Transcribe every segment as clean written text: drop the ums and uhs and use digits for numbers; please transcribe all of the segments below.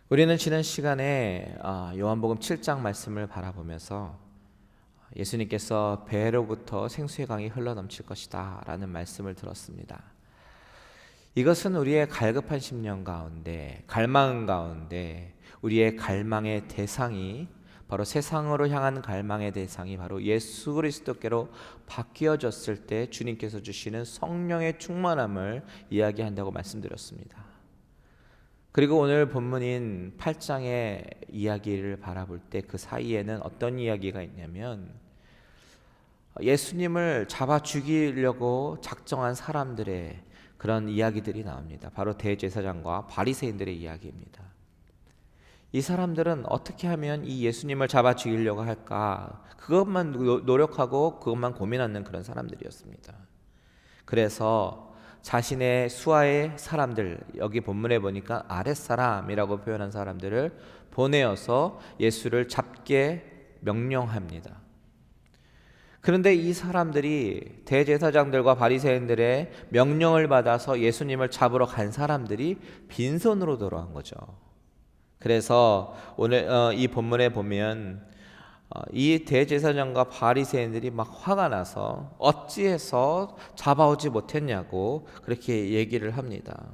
우리는 지난 시간에 요한복음 7장 말씀을 바라보면서 예수님께서 배로부터 생수의 강이 흘러넘칠 것이다 라는 말씀을 들었습니다. 이것은 우리의 갈급한 심령 가운데, 갈망 가운데 우리의 갈망의 대상이 바로 세상으로 향한 갈망의 대상이 바로 예수 그리스도께로 바뀌어졌을 때 주님께서 주시는 성령의 충만함을 이야기한다고 말씀드렸습니다. 그리고 오늘 본문인 8장의 이야기를 바라볼 때 그 사이에는 어떤 이야기가 있냐면 예수님을 잡아 죽이려고 작정한 사람들의 그런 이야기들이 나옵니다. 바로 대제사장과 바리새인들의 이야기입니다. 이 사람들은 어떻게 하면 이 예수님을 잡아 죽이려고 할까? 그것만 노력하고 그것만 고민하는 그런 사람들이었습니다. 그래서 자신의 수하의 사람들, 여기 본문에 보니까 아랫사람이라고 표현한 사람들을 보내어서 예수를 잡게 명령합니다. 그런데 이 사람들이 대제사장들과 바리새인들의 명령을 받아서 예수님을 잡으러 간 사람들이 빈손으로 돌아온 거죠. 그래서 오늘 이 본문에 보면 이 대제사장과 바리새인들이 막 화가 나서 어찌해서 잡아오지 못했냐고 그렇게 얘기를 합니다.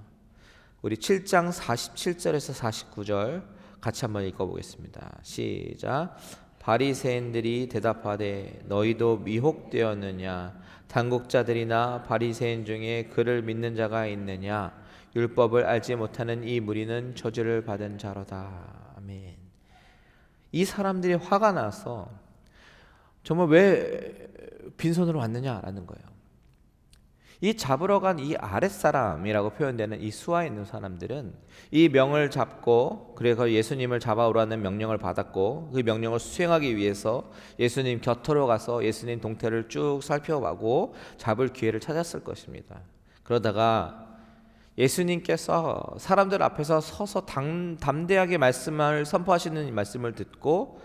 우리 7장 47절에서 49절 같이 한번 읽어보겠습니다. 시작. 바리새인들이 대답하되 너희도 미혹되었느냐? 당국자들이나 바리새인 중에 그를 믿는 자가 있느냐? 율법을 알지 못하는 이 무리는 저주를 받은 자로다. 아멘. 이 사람들이 화가 나서 정말 왜 빈손으로 왔느냐라는 거예요. 이 잡으러 간 이 아랫사람이라고 표현되는 이 수하에 있는 사람들은 이 명을 잡고 그래서 예수님을 잡아오라는 명령을 받았고 그 명령을 수행하기 위해서 예수님 곁으로 가서 예수님 동태를 쭉 살펴보고 잡을 기회를 찾았을 것입니다. 그러다가 예수님께서 사람들 앞에서 서서 담대하게 말씀을 선포하시는 말씀을 듣고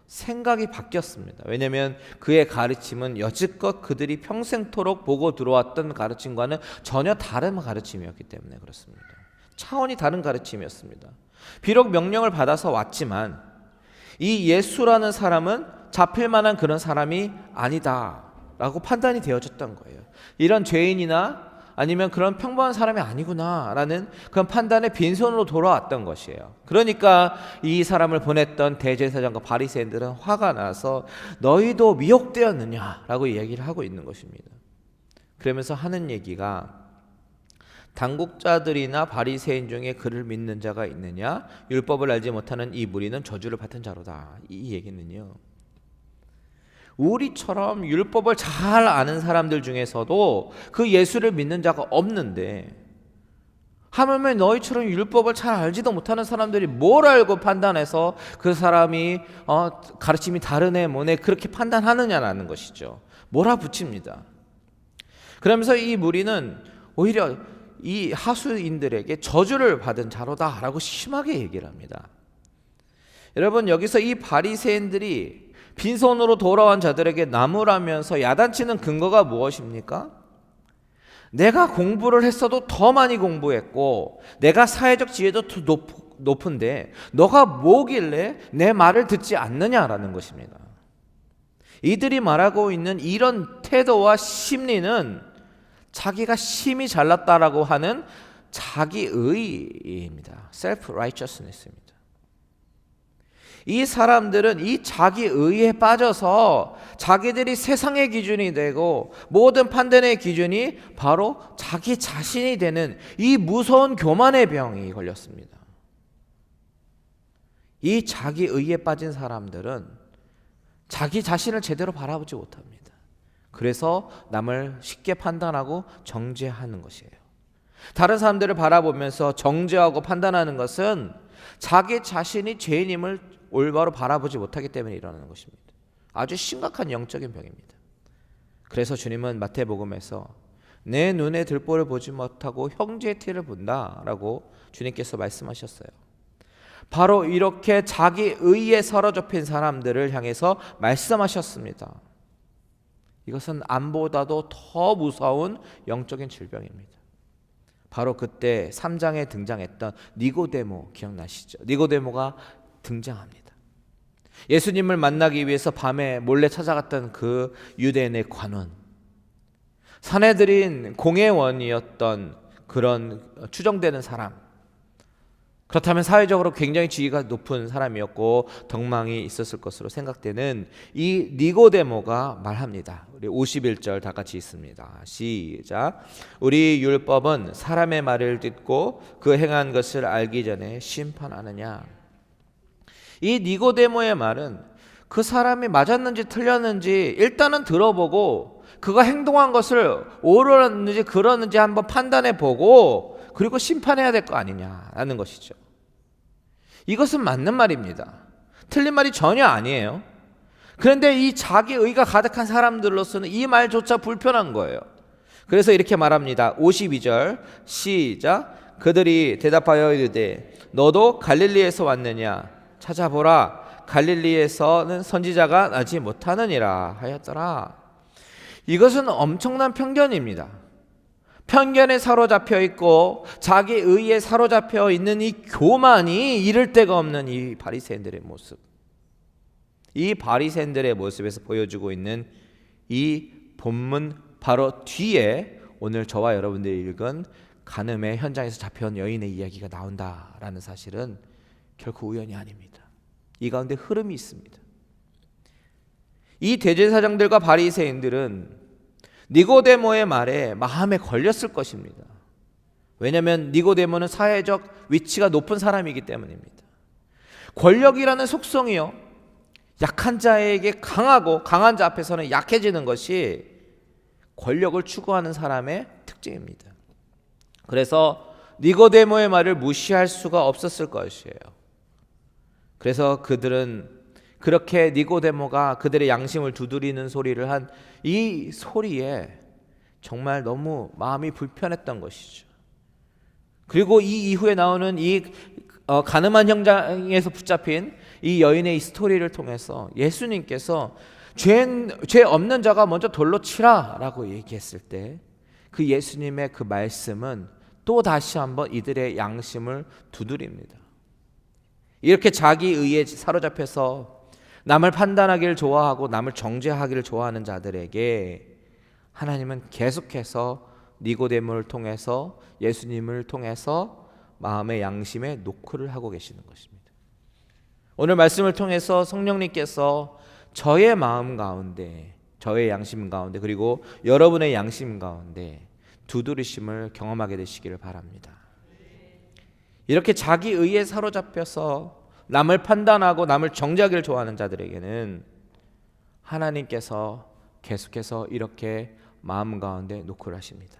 생각이 바뀌었습니다. 왜냐하면 그의 가르침은 여지껏 그들이 평생토록 보고 들어왔던 가르침과는 전혀 다른 가르침이었기 때문에 그렇습니다. 차원이 다른 가르침이었습니다. 비록 명령을 받아서 왔지만 이 예수라는 사람은 잡힐 만한 그런 사람이 아니다라고 판단이 되어졌던 거예요. 이런 죄인이나 아니면 그런 평범한 사람이 아니구나라는 그런 판단에 빈손으로 돌아왔던 것이에요. 그러니까 이 사람을 보냈던 대제사장과 바리새인들은 화가 나서 너희도 미혹되었느냐라고 얘기를 하고 있는 것입니다. 그러면서 하는 얘기가 당국자들이나 바리새인 중에 그를 믿는 자가 있느냐? 율법을 알지 못하는 이 무리는 저주를 받은 자로다. 이 얘기는요. 우리처럼 율법을 잘 아는 사람들 중에서도 그 예수를 믿는 자가 없는데 하물며 너희처럼 율법을 잘 알지도 못하는 사람들이 뭘 알고 판단해서 그 사람이 가르침이 다르네 뭐네 그렇게 판단하느냐라는 것이죠. 몰아붙입니다. 그러면서 이 무리는 오히려 이 하수인들에게 저주를 받은 자로다라고 심하게 얘기를 합니다. 여러분 여기서 이 바리새인들이 빈손으로 돌아온 자들에게 나무라면서 야단치는 근거가 무엇입니까? 내가 공부를 했어도 더 많이 공부했고 내가 사회적 지위도 더 높은데 너가 뭐길래 내 말을 듣지 않느냐라는 것입니다. 이들이 말하고 있는 이런 태도와 심리는 자기가 심히 잘났다라고 하는 자기의입니다. self-righteousness입니다. 이 사람들은 이 자기의에 빠져서 자기들이 세상의 기준이 되고 모든 판단의 기준이 바로 자기 자신이 되는 이 무서운 교만의 병이 걸렸습니다. 이 자기의에 빠진 사람들은 자기 자신을 제대로 바라보지 못합니다. 그래서 남을 쉽게 판단하고 정죄하는 것이에요. 다른 사람들을 바라보면서 정죄하고 판단하는 것은 자기 자신이 죄인임을 올바로 바라보지 못하기 때문에 일어나는 것입니다. 아주 심각한 영적인 병입니다. 그래서 주님은 마태복음에서 내 눈에 들보를 보지 못하고 형제의 티를 본다라고 주님께서 말씀하셨어요. 바로 이렇게 자기 의에 사로잡힌 사람들을 향해서 말씀하셨습니다. 이것은 암보다도 더 무서운 영적인 질병입니다. 바로 그때 3장에 등장했던 니고데모 기억나시죠? 니고데모가 등장합니다. 예수님을 만나기 위해서 밤에 몰래 찾아갔던 그 유대인의 관원, 사내들인 공회원이었던 그런 추정되는 사람, 그렇다면 사회적으로 굉장히 지위가 높은 사람이었고 덕망이 있었을 것으로 생각되는 이 니고데모가 말합니다. 우리 51절 다 같이 있습니다. 시작. 우리 율법은 사람의 말을 듣고 그 행한 것을 알기 전에 심판하느냐. 이 니고데모의 말은 그 사람이 맞았는지 틀렸는지 일단은 들어보고 그가 행동한 것을 옳았는지 그러는지 한번 판단해 보고 그리고 심판해야 될 거 아니냐라는 것이죠. 이것은 맞는 말입니다. 틀린 말이 전혀 아니에요. 그런데 이 자기의가 가득한 사람들로서는 이 말조차 불편한 거예요. 그래서 이렇게 말합니다. 52절 시작. 그들이 대답하여 이르되 너도 갈릴리에서 왔느냐 찾아보라 갈릴리에서는 선지자가 나지 못하느니라 하였더라. 이것은 엄청난 편견입니다. 편견에 사로잡혀 있고 자기 의에 사로잡혀 있는 이 교만이 이를 데가 없는 이 바리새인들의 모습, 이 바리새인들의 모습에서 보여주고 있는 이 본문 바로 뒤에 오늘 저와 여러분들이 읽은 간음의 현장에서 잡혀온 여인의 이야기가 나온다라는 사실은 결코 우연이 아닙니다. 이 가운데 흐름이 있습니다. 이 대제사장들과 바리새인들은 니고데모의 말에 마음에 걸렸을 것입니다. 왜냐하면 니고데모는 사회적 위치가 높은 사람이기 때문입니다. 권력이라는 속성이요, 약한 자에게 강하고 강한 자 앞에서는 약해지는 것이 권력을 추구하는 사람의 특징입니다. 그래서 니고데모의 말을 무시할 수가 없었을 것이에요. 그래서 그들은 그렇게 니고데모가 그들의 양심을 두드리는 소리를 한 이 소리에 정말 너무 마음이 불편했던 것이죠. 그리고 이 이후에 나오는 이 가늠한 현장에서 붙잡힌 이 여인의 이 스토리를 통해서 예수님께서 죄 없는 자가 먼저 돌로 치라라고 얘기했을 때 그 예수님의 그 말씀은 또 다시 한번 이들의 양심을 두드립니다. 이렇게 자기 의에 사로잡혀서 남을 판단하기를 좋아하고 남을 정죄하기를 좋아하는 자들에게 하나님은 계속해서 니고데모를 통해서 예수님을 통해서 마음의 양심에 노크를 하고 계시는 것입니다. 오늘 말씀을 통해서 성령님께서 저의 마음 가운데, 저의 양심 가운데, 그리고 여러분의 양심 가운데 두드리심을 경험하게 되시기를 바랍니다. 이렇게 자기 의에 사로잡혀서 남을 판단하고 남을 정죄하기를 좋아하는 자들에게는 하나님께서 계속해서 이렇게 마음 가운데 노크를 하십니다.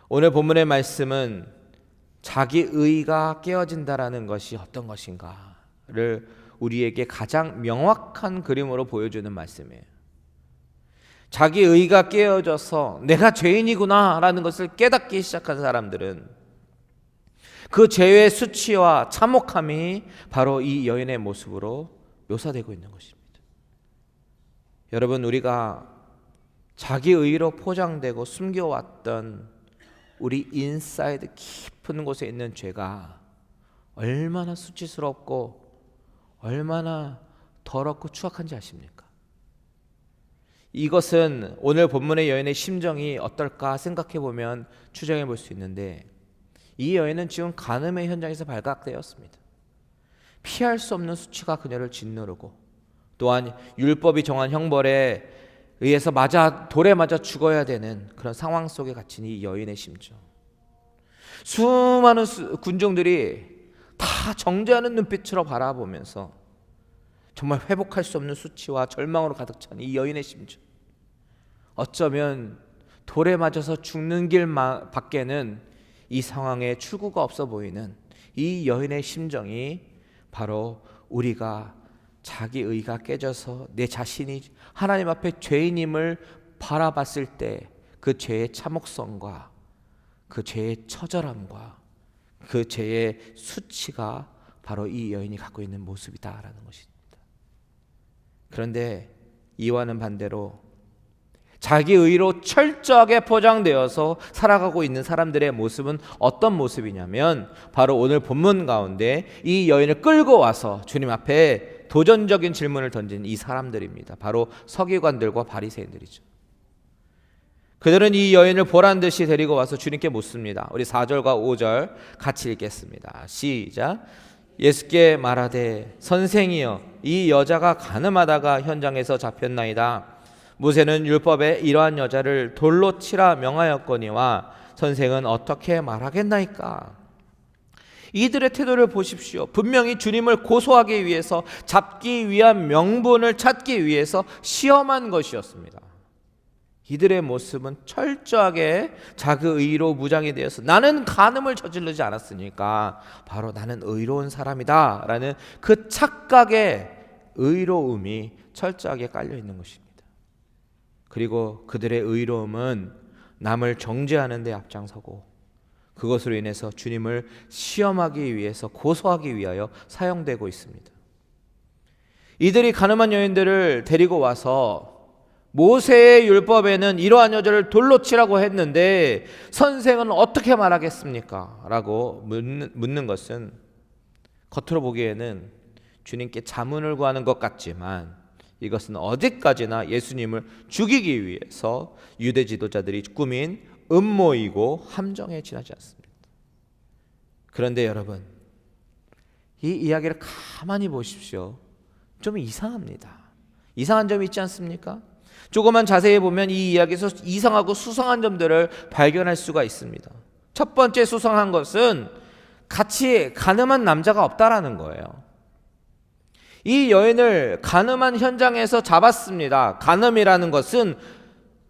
오늘 본문의 말씀은 자기 의가 깨어진다라는 것이 어떤 것인가를 우리에게 가장 명확한 그림으로 보여주는 말씀이에요. 자기 의가 깨어져서 내가 죄인이구나 라는 것을 깨닫기 시작한 사람들은 그 죄의 수치와 참혹함이 바로 이 여인의 모습으로 묘사되고 있는 것입니다. 여러분, 우리가 자기 의로 포장되고 숨겨왔던 우리 인사이드 깊은 곳에 있는 죄가 얼마나 수치스럽고 얼마나 더럽고 추악한지 아십니까? 이것은 오늘 본문의 여인의 심정이 어떨까 생각해 보면 추정해 볼 수 있는데, 이 여인은 지금 간음의 현장에서 발각되었습니다. 피할 수 없는 수치가 그녀를 짓누르고 또한 율법이 정한 형벌에 의해서 돌에 맞아 죽어야 되는 그런 상황 속에 갇힌 이 여인의 심정. 수많은 군중들이 다 정죄하는 눈빛으로 바라보면서 정말 회복할 수 없는 수치와 절망으로 가득 찬 이 여인의 심정. 어쩌면 돌에 맞아서 죽는 길 밖에는 이 상황에 출구가 없어 보이는 이 여인의 심정이 바로 우리가 자기 의가 깨져서 내 자신이 하나님 앞에 죄인임을 바라봤을 때 그 죄의 참혹성과 그 죄의 처절함과 그 죄의 수치가 바로 이 여인이 갖고 있는 모습이다라는 것입니다. 그런데 이와는 반대로 자기 의로 철저하게 포장되어서 살아가고 있는 사람들의 모습은 어떤 모습이냐면 바로 오늘 본문 가운데 이 여인을 끌고 와서 주님 앞에 도전적인 질문을 던진 이 사람들입니다. 바로 서기관들과 바리새인들이죠. 그들은 이 여인을 보란 듯이 데리고 와서 주님께 묻습니다. 우리 4절과 5절 같이 읽겠습니다. 시작. 예수께 말하되 선생이여 이 여자가 간음하다가 현장에서 잡혔나이다. 모세는 율법에 이러한 여자를 돌로 치라 명하였거니와 선생은 어떻게 말하겠나이까? 이들의 태도를 보십시오. 분명히 주님을 고소하기 위해서, 잡기 위한 명분을 찾기 위해서 시험한 것이었습니다. 이들의 모습은 철저하게 자기 의로 무장이 되어서 나는 간음을 저지르지 않았으니까 바로 나는 의로운 사람이다 라는 그 착각의 의로움이 철저하게 깔려 있는 것입니다. 그리고 그들의 의로움은 남을 정죄하는 데 앞장서고 그것으로 인해서 주님을 시험하기 위해서, 고소하기 위하여 사용되고 있습니다. 이들이 가늠한 여인들을 데리고 와서 모세의 율법에는 이러한 여자를 돌로 치라고 했는데 선생은 어떻게 말하겠습니까? 라고 묻는 것은 겉으로 보기에는 주님께 자문을 구하는 것 같지만 이것은 어디까지나 예수님을 죽이기 위해서 유대 지도자들이 꾸민 음모이고 함정에 지나지 않습니다. 그런데 여러분, 이 이야기를 가만히 보십시오. 좀 이상합니다. 이상한 점이 있지 않습니까? 조금만 자세히 보면 이 이야기에서 이상하고 수상한 점들을 발견할 수가 있습니다. 첫 번째 수상한 것은 같이 간음한 남자가 없다라는 거예요. 이 여인을 간음한 현장에서 잡았습니다. 간음이라는 것은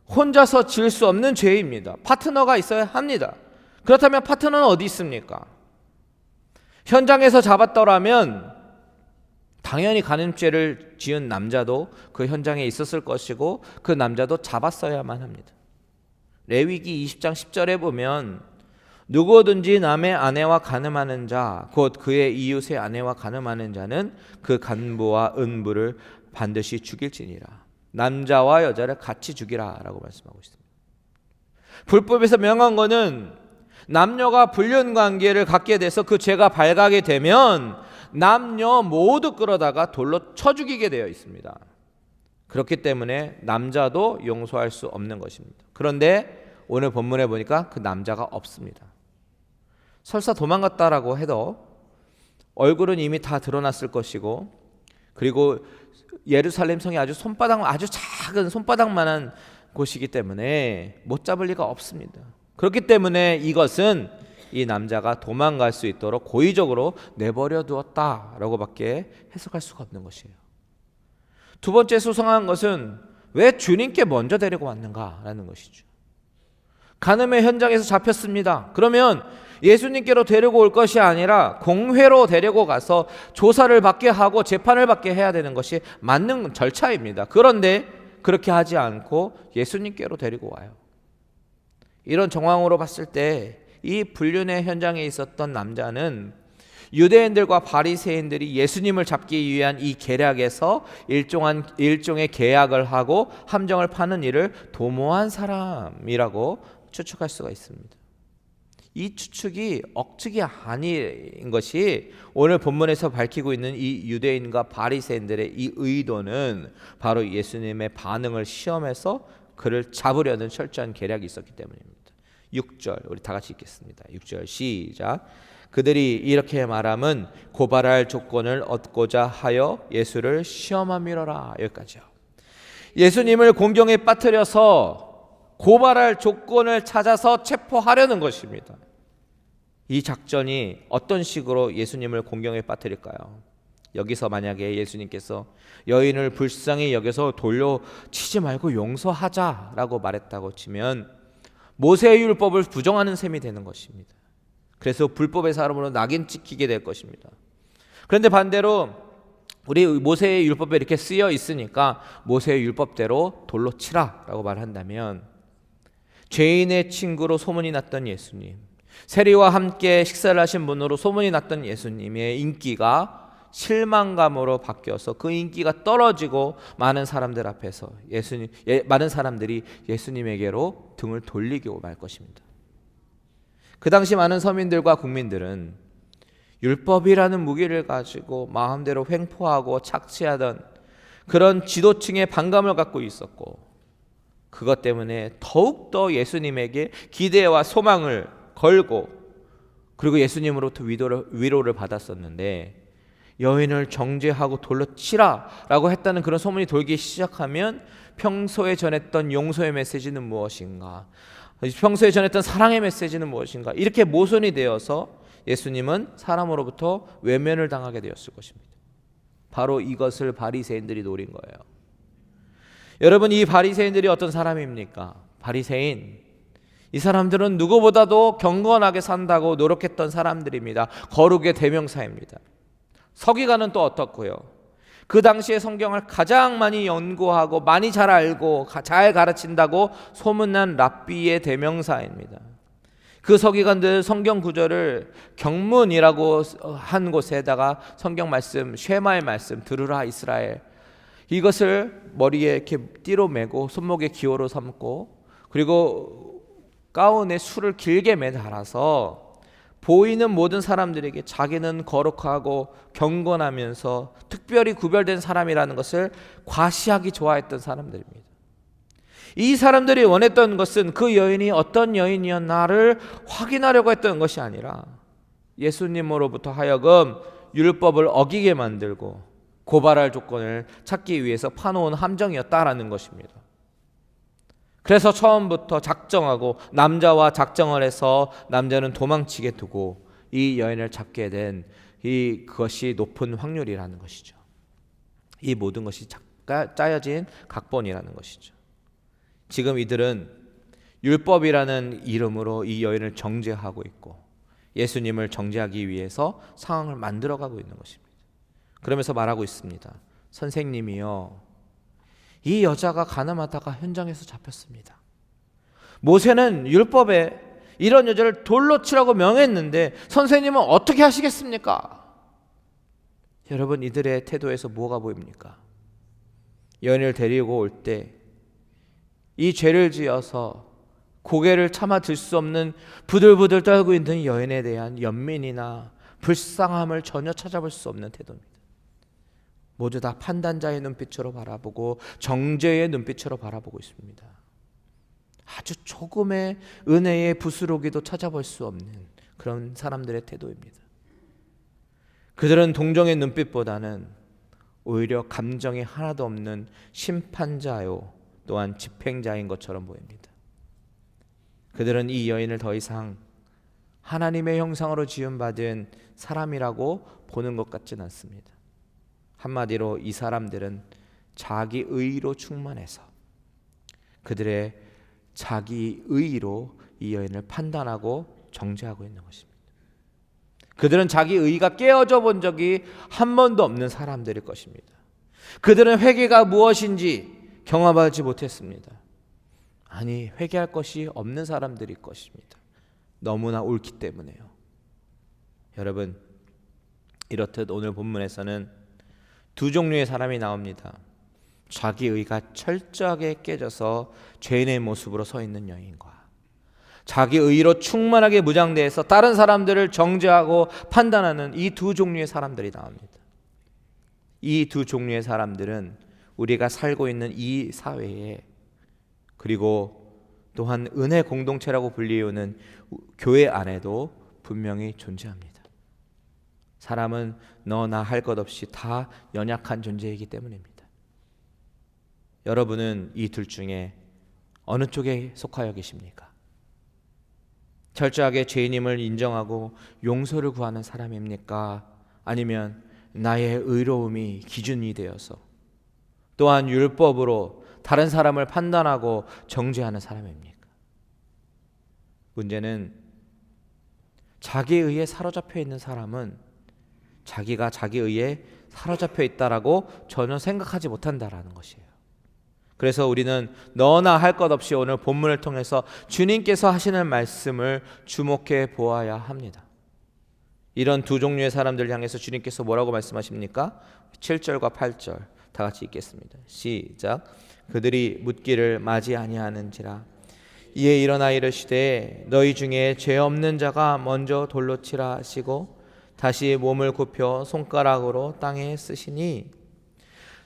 혼자서 지을 수 없는 죄입니다. 파트너가 있어야 합니다. 그렇다면 파트너는 어디 있습니까? 현장에서 잡았더라면 당연히 간음죄를 지은 남자도 그 현장에 있었을 것이고 그 남자도 잡았어야만 합니다. 레위기 20장 10절에 보면 누구든지 남의 아내와 간음하는 자 곧 그의 이웃의 아내와 간음하는 자는 그 간부와 은부를 반드시 죽일지니라. 남자와 여자를 같이 죽이라 라고 말씀하고 있습니다. 불법에서 명한 거는 남녀가 불륜관계를 갖게 돼서 그 죄가 발각이 되면 남녀 모두 끌어다가 돌로 쳐 죽이게 되어 있습니다. 그렇기 때문에 남자도 용서할 수 없는 것입니다. 그런데 오늘 본문에 보니까 그 남자가 없습니다. 설사 도망갔다라고 해도 얼굴은 이미 다 드러났을 것이고 그리고 예루살렘 성이 아주 작은 손바닥만한 곳이기 때문에 못 잡을 리가 없습니다. 그렇기 때문에 이것은 이 남자가 도망갈 수 있도록 고의적으로 내버려 두었다라고 밖에 해석할 수가 없는 것이에요. 두 번째 수상한 것은 왜 주님께 먼저 데리고 왔는가라는 것이죠. 간음의 현장에서 잡혔습니다. 그러면 예수님께로 데리고 올 것이 아니라 공회로 데리고 가서 조사를 받게 하고 재판을 받게 해야 되는 것이 맞는 절차입니다. 그런데 그렇게 하지 않고 예수님께로 데리고 와요. 이런 정황으로 봤을 때 이 불륜의 현장에 있었던 남자는 유대인들과 바리새인들이 예수님을 잡기 위한 이 계략에서 일종의 계약을 하고 함정을 파는 일을 도모한 사람이라고 추측할 수가 있습니다. 이 추측이 억측이 아닌 것이 오늘 본문에서 밝히고 있는 이 유대인과 바리새인들의 이 의도는 바로 예수님의 반응을 시험해서 그를 잡으려는 철저한 계략이 있었기 때문입니다. 6절 우리 다 같이 읽겠습니다. 6절 시작. 그들이 이렇게 말함은 고발할 조건을 얻고자 하여 예수를 시험함이로라. 여기까지요. 예수님을 공경에 빠뜨려서 고발할 조건을 찾아서 체포하려는 것입니다. 이 작전이 어떤 식으로 예수님을 공경에 빠뜨릴까요? 여기서 만약에 예수님께서 여인을 불쌍히 여겨서 돌려 치지 말고 용서하자라고 말했다고 치면 모세의 율법을 부정하는 셈이 되는 것입니다. 그래서 불법의 사람으로 낙인 찍히게 될 것입니다. 그런데 반대로 우리 모세의 율법에 이렇게 쓰여 있으니까 모세의 율법대로 돌로 치라라고 말한다면 죄인의 친구로 소문이 났던 예수님, 세리와 함께 식사를 하신 분으로 소문이 났던 예수님의 인기가 실망감으로 바뀌어서 그 인기가 떨어지고 많은 사람들 앞에서 많은 사람들이 예수님에게로 등을 돌리고 말 것입니다. 그 당시 많은 서민들과 국민들은 율법이라는 무기를 가지고 마음대로 횡포하고 착취하던 그런 지도층의 반감을 갖고 있었고, 그것 때문에 더욱더 예수님에게 기대와 소망을 걸고, 그리고 예수님으로부터 위로를 받았었는데, 여인을 정죄하고 돌로 치라 라고 했다는 그런 소문이 돌기 시작하면 평소에 전했던 용서의 메시지는 무엇인가, 평소에 전했던 사랑의 메시지는 무엇인가, 이렇게 모순이 되어서 예수님은 사람으로부터 외면을 당하게 되었을 것입니다. 바로 이것을 바리새인들이 노린 거예요. 여러분, 이 바리새인들이 어떤 사람입니까? 바리새인, 이 사람들은 누구보다도 경건하게 산다고 노력했던 사람들입니다. 거룩의 대명사입니다. 서기관은 또 어떻고요? 그 당시에 성경을 가장 많이 연구하고 많이 잘 알고 잘 가르친다고 소문난 랍비의 대명사입니다. 그 서기관들 성경 구절을 경문이라고 한 곳에다가 성경 말씀, 쉐마의 말씀, 들으라 이스라엘, 이것을 머리에 이렇게 띠로 메고 손목에 기호로 삼고, 그리고 가운에 술을 길게 매달아서 보이는 모든 사람들에게 자기는 거룩하고 경건하면서 특별히 구별된 사람이라는 것을 과시하기 좋아했던 사람들입니다. 이 사람들이 원했던 것은 그 여인이 어떤 여인이었나를 확인하려고 했던 것이 아니라 예수님으로부터 하여금 율법을 어기게 만들고 고발할 조건을 찾기 위해서 파놓은 함정이었다라는 것입니다. 그래서 처음부터 작정하고 남자와 작정을 해서 남자는 도망치게 두고 이 여인을 잡게 된 그것이 높은 확률이라는 것이죠. 이 모든 것이 짜여진 각본이라는 것이죠. 지금 이들은 율법이라는 이름으로 이 여인을 정죄하고 있고 예수님을 정죄하기 위해서 상황을 만들어가고 있는 것입니다. 그러면서 말하고 있습니다. 선생님이요, 이 여자가 가늠하다가 현장에서 잡혔습니다. 모세는 율법에 이런 여자를 돌로 치라고 명했는데 선생님은 어떻게 하시겠습니까? 여러분, 이들의 태도에서 뭐가 보입니까? 여인을 데리고 올 때 이 죄를 지어서 고개를 차마 들 수 없는 부들부들 떨고 있는 여인에 대한 연민이나 불쌍함을 전혀 찾아볼 수 없는 태도입니다. 모두 다 판단자의 눈빛으로 바라보고 정죄의 눈빛으로 바라보고 있습니다. 아주 조금의 은혜의 부스러기도 찾아볼 수 없는 그런 사람들의 태도입니다. 그들은 동정의 눈빛보다는 오히려 감정이 하나도 없는 심판자요 또한 집행자인 것처럼 보입니다. 그들은 이 여인을 더 이상 하나님의 형상으로 지음받은 사람이라고 보는 것 같지는 않습니다. 한마디로 이 사람들은 자기 의로 충만해서 그들의 자기 의로 이 여인을 판단하고 정죄하고 있는 것입니다. 그들은 자기 의가 깨어져 본 적이 한 번도 없는 사람들일 것입니다. 그들은 회개가 무엇인지 경험하지 못했습니다. 아니, 회개할 것이 없는 사람들일 것입니다. 너무나 옳기 때문에요. 여러분, 이렇듯 오늘 본문에서는 두 종류의 사람이 나옵니다. 자기 의가 철저하게 깨져서 죄인의 모습으로 서 있는 여인과 자기 의로 충만하게 무장대해서 다른 사람들을 정죄하고 판단하는 이 두 종류의 사람들이 나옵니다. 이 두 종류의 사람들은 우리가 살고 있는 이 사회에, 그리고 또한 은혜 공동체라고 불리우는 교회 안에도 분명히 존재합니다. 사람은 너나 할 것 없이 다 연약한 존재이기 때문입니다. 여러분은 이 둘 중에 어느 쪽에 속하여 계십니까? 철저하게 죄인임을 인정하고 용서를 구하는 사람입니까? 아니면 나의 의로움이 기준이 되어서 또한 율법으로 다른 사람을 판단하고 정죄하는 사람입니까? 문제는 자기의 의에 사로잡혀 있는 사람은 자기가 자기 의에 사로잡혀 있다라고 전혀 생각하지 못한다라는 것이에요. 그래서 우리는 너나 할 것 없이 오늘 본문을 통해서 주님께서 하시는 말씀을 주목해 보아야 합니다. 이런 두 종류의 사람들을 향해서 주님께서 뭐라고 말씀하십니까? 7절과 8절 다 같이 읽겠습니다. 시작. 그들이 묻기를 맞이 아니하는지라. 이에 일어나 이르시되 너희 중에 죄 없는 자가 먼저 돌로 치라 하시고 다시 몸을 굽혀 손가락으로 땅에 쓰시니,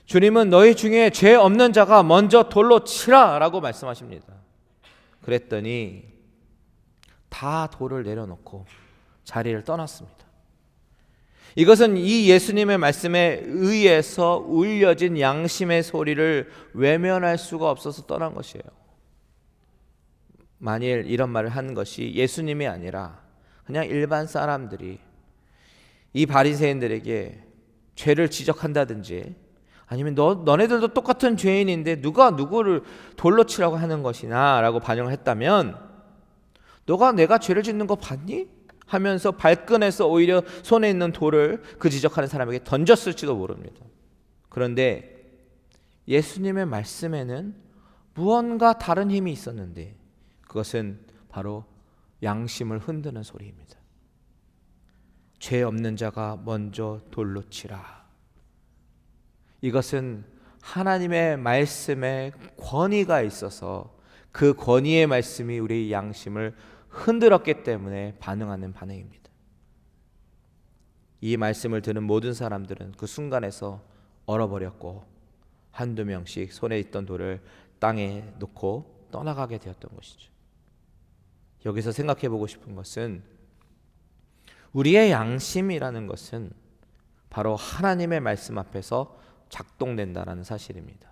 주님은 너희 중에 죄 없는 자가 먼저 돌로 치라 라고 말씀하십니다. 그랬더니 다 돌을 내려놓고 자리를 떠났습니다. 이것은 이 예수님의 말씀에 의해서 울려진 양심의 소리를 외면할 수가 없어서 떠난 것이에요. 만일 이런 말을 한 것이 예수님이 아니라 그냥 일반 사람들이 이 바리새인들에게 죄를 지적한다든지, 아니면 너네들도 똑같은 죄인인데 누가 누구를 돌로 치라고 하는 것이나 라고 반응을 했다면, 너가 내가 죄를 짓는 거 봤니? 하면서 발끈해서 오히려 손에 있는 돌을 그 지적하는 사람에게 던졌을지도 모릅니다. 그런데 예수님의 말씀에는 무언가 다른 힘이 있었는데, 그것은 바로 양심을 흔드는 소리입니다. 죄 없는 자가 먼저 돌로 치라. 이것은 하나님의 말씀에 권위가 있어서 그 권위의 말씀이 우리의 양심을 흔들었기 때문에 반응하는 반응입니다. 이 말씀을 듣는 모든 사람들은 그 순간에서 얼어버렸고 한두 명씩 손에 있던 돌을 땅에 놓고 떠나가게 되었던 것이죠. 여기서 생각해 보고 싶은 것은, 우리의 양심이라는 것은 바로 하나님의 말씀 앞에서 작동된다라는 사실입니다.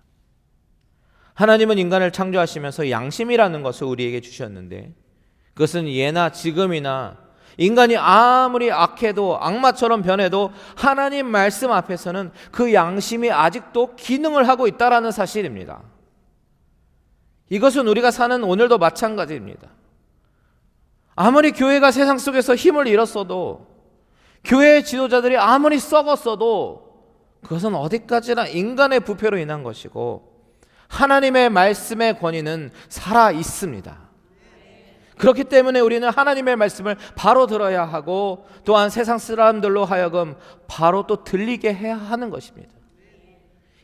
하나님은 인간을 창조하시면서 양심이라는 것을 우리에게 주셨는데, 그것은 예나 지금이나 인간이 아무리 악해도 악마처럼 변해도 하나님 말씀 앞에서는 그 양심이 아직도 기능을 하고 있다라는 사실입니다. 이것은 우리가 사는 오늘도 마찬가지입니다. 아무리 교회가 세상 속에서 힘을 잃었어도, 교회의 지도자들이 아무리 썩었어도 그것은 어디까지나 인간의 부패로 인한 것이고, 하나님의 말씀의 권위는 살아 있습니다. 그렇기 때문에 우리는 하나님의 말씀을 바로 들어야 하고, 또한 세상 사람들로 하여금 바로 또 들리게 해야 하는 것입니다.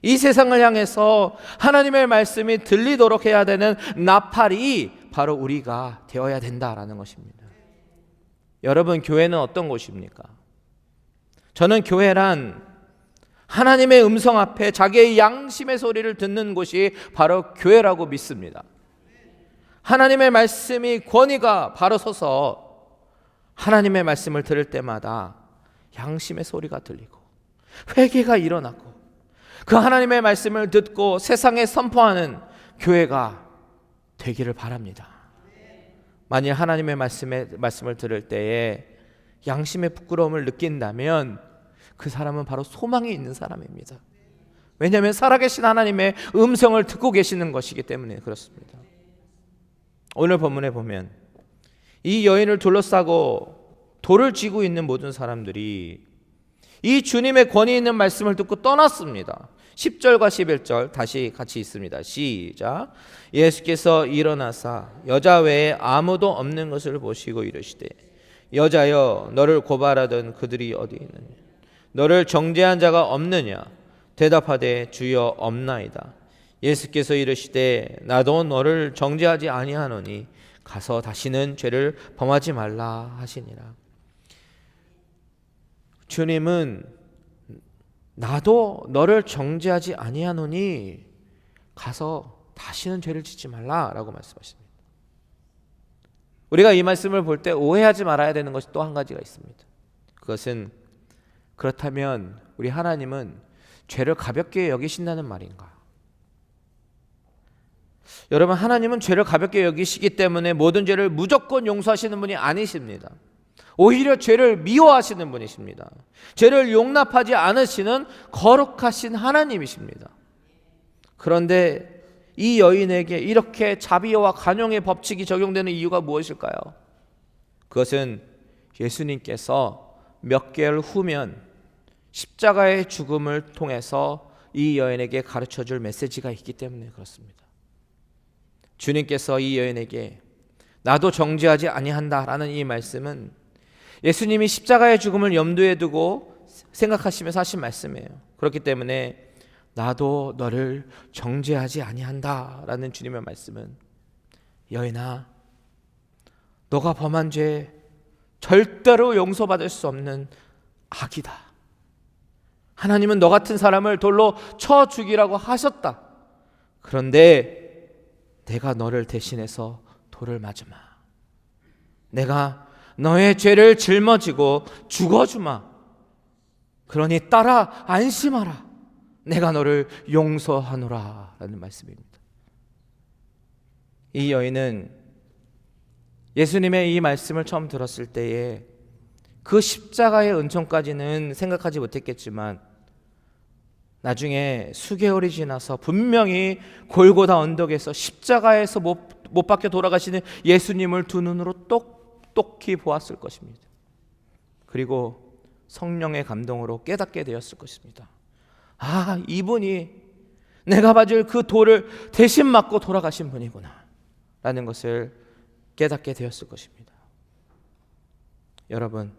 이 세상을 향해서 하나님의 말씀이 들리도록 해야 되는 나팔이 바로 우리가 되어야 된다라는 것입니다. 여러분, 교회는 어떤 곳입니까? 저는 교회란 하나님의 음성 앞에 자기의 양심의 소리를 듣는 곳이 바로 교회라고 믿습니다. 하나님의 말씀이 권위가 바로 서서 하나님의 말씀을 들을 때마다 양심의 소리가 들리고 회개가 일어나고, 그 하나님의 말씀을 듣고 세상에 선포하는 교회가 되기를 바랍니다. 만일 하나님의 말씀을 들을 때에 양심의 부끄러움을 느낀다면 그 사람은 바로 소망이 있는 사람입니다. 왜냐하면 살아계신 하나님의 음성을 듣고 계시는 것이기 때문에 그렇습니다. 오늘 본문에 보면 이 여인을 둘러싸고 돌을 쥐고 있는 모든 사람들이 이 주님의 권위 있는 말씀을 듣고 떠났습니다. 10절과 11절 다시 같이 있습니다. 시작. 예수께서 일어나사 여자 외에 아무도 없는 것을 보시고 이르시되, 여자여, 너를 고발하던 그들이 어디 있느냐? 너를 정죄한 자가 없느냐? 대답하되 주여 없나이다. 예수께서 이르시되 나도 너를 정죄하지 아니하노니 가서 다시는 죄를 범하지 말라 하시니라. 주님은 나도 너를 정죄하지 아니하노니 가서 다시는 죄를 짓지 말라라고 말씀하십니다. 우리가 이 말씀을 볼 때 오해하지 말아야 되는 것이 또 한 가지가 있습니다. 그것은, 그렇다면 우리 하나님은 죄를 가볍게 여기신다는 말인가? 여러분, 하나님은 죄를 가볍게 여기시기 때문에 모든 죄를 무조건 용서하시는 분이 아니십니다. 오히려 죄를 미워하시는 분이십니다. 죄를 용납하지 않으시는 거룩하신 하나님이십니다. 그런데 이 여인에게 이렇게 자비와 간용의 법칙이 적용되는 이유가 무엇일까요? 그것은 예수님께서 몇 개월 후면 십자가의 죽음을 통해서 이 여인에게 가르쳐줄 메시지가 있기 때문에 그렇습니다. 주님께서 이 여인에게 나도 정죄하지 아니한다라는 이 말씀은 예수님이 십자가의 죽음을 염두에 두고 생각하시면서 하신 말씀이에요. 그렇기 때문에 나도 너를 정죄하지 아니한다 라는 주님의 말씀은, 여인아, 너가 범한 죄 절대로 용서받을 수 없는 악이다. 하나님은 너 같은 사람을 돌로 쳐 죽이라고 하셨다. 그런데 내가 너를 대신해서 돌을 맞으마. 내가 너의 죄를 짊어지고 죽어주마. 그러니 따라 안심하라. 내가 너를 용서하노라 라는 말씀입니다. 이 여인은 예수님의 이 말씀을 처음 들었을 때에 그 십자가의 은총까지는 생각하지 못했겠지만, 나중에 수개월이 지나서 분명히 골고다 언덕에서 십자가에서 못 박혀 돌아가시는 예수님을 두 눈으로 똑똑히 보았을 것입니다. 그리고 성령의 감동으로 깨닫게 되었을 것입니다. 아, 이분이 내가 맞을 그 돌을 대신 맞고 돌아가신 분이구나 라는 것을 깨닫게 되었을 것입니다. 여러분,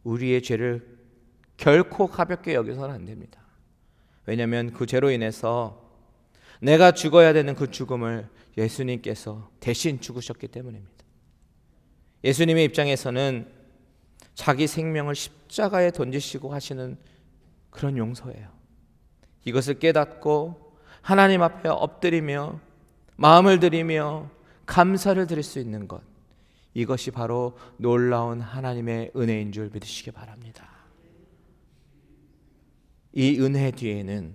우리의 죄를 결코 가볍게 여기서는 안 됩니다. 왜냐하면 그 죄로 인해서 내가 죽어야 되는 그 죽음을 예수님께서 대신 죽으셨기 때문입니다. 예수님의 입장에서는 자기 생명을 십자가에 던지시고 하시는 그런 용서예요. 이것을 깨닫고 하나님 앞에 엎드리며 마음을 드리며 감사를 드릴 수 있는 것, 이것이 바로 놀라운 하나님의 은혜인 줄 믿으시기 바랍니다. 이 은혜 뒤에는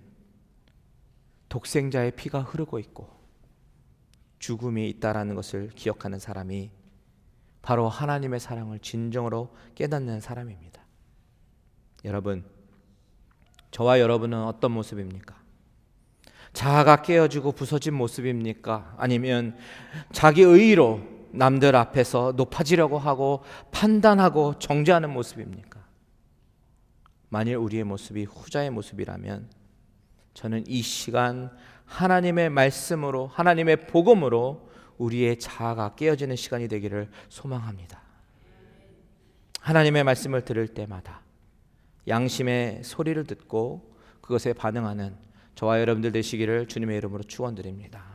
독생자의 피가 흐르고 있고 죽음이 있다라는 것을 기억하는 사람이 바로 하나님의 사랑을 진정으로 깨닫는 사람입니다. 여러분, 저와 여러분은 어떤 모습입니까? 자아가 깨어지고 부서진 모습입니까? 아니면 자기 의의로 남들 앞에서 높아지려고 하고 판단하고 정죄하는 모습입니까? 만일 우리의 모습이 후자의 모습이라면 저는 이 시간 하나님의 말씀으로, 하나님의 복음으로 우리의 자아가 깨어지는 시간이 되기를 소망합니다. 하나님의 말씀을 들을 때마다 양심의 소리를 듣고 그것에 반응하는 저와 여러분들 되시기를 주님의 이름으로 축원드립니다.